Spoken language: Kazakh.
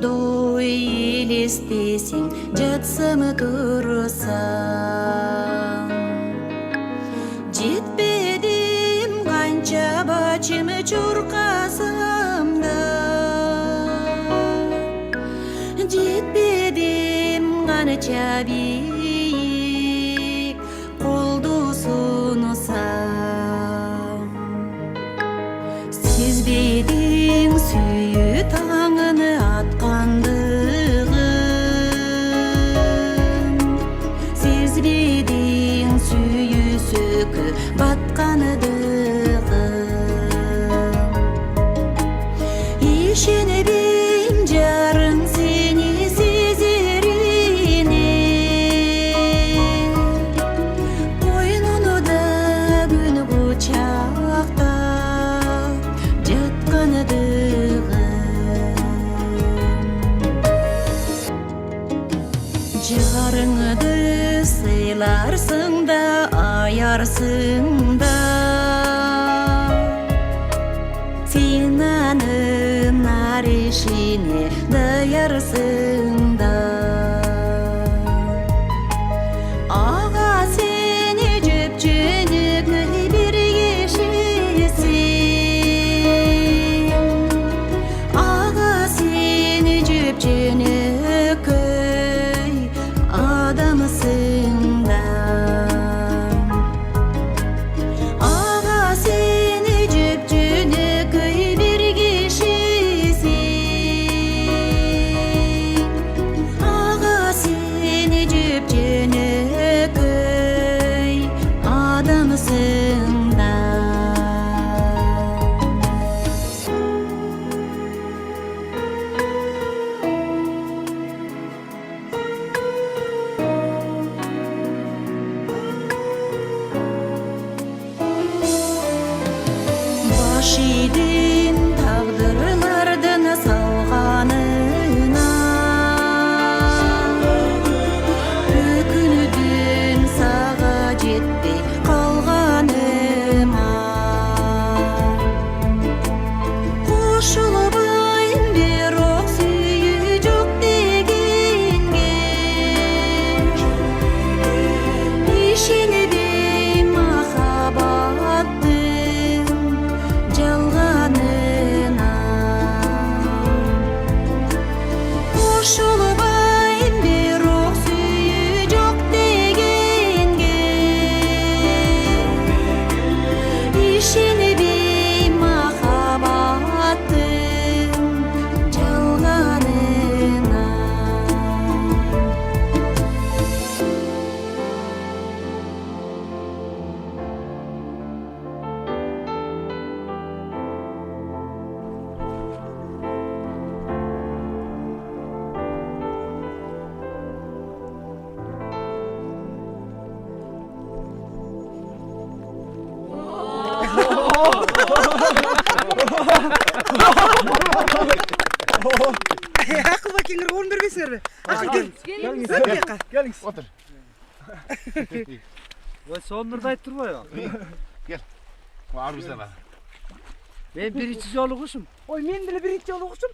жолду елестесең, жатсам тұрсам. Жетпедім қанша бачым чурқасам да, жетпедім қанша биік қолду сунсам. Сезбедің сүйі таңыны атқандығын, сезбедің сүйі сөкі батқаныдығын. Ишенбейм жарың сені сезеріне, қойныңда күн құшақтап жатқаныдығын. Жарыңды сыйларсың да аярсың да, сен анын арешіне даярсың да. Аға сені жөп-жөнік бір кешесің, аға сені жөп-жөнік адамсың да. Аға сені жөп-жөнік бір кешесің, аға сені жөп-жөнік адамсың да. Баш идім тағдырлардың салғанына, өкінудім саға жетпей қалғаныма. Қошылбайым бирок сүйі жоқ дегенге, ишенбейм махаббаттың жалғанына. Қошылбайым бирок сүйі жоқ дегенге, ишенбейм махаббаттың жалғанына. Ақыл бакеңер орын бербейсіңер бе? Ақыл Келіңіз, отыр. Ой, сонырды айтып тұрбай ау. Кел. Арбыздан. Мен бірінші жолы құшым. Ой, мен деле биринчи жолу кушум.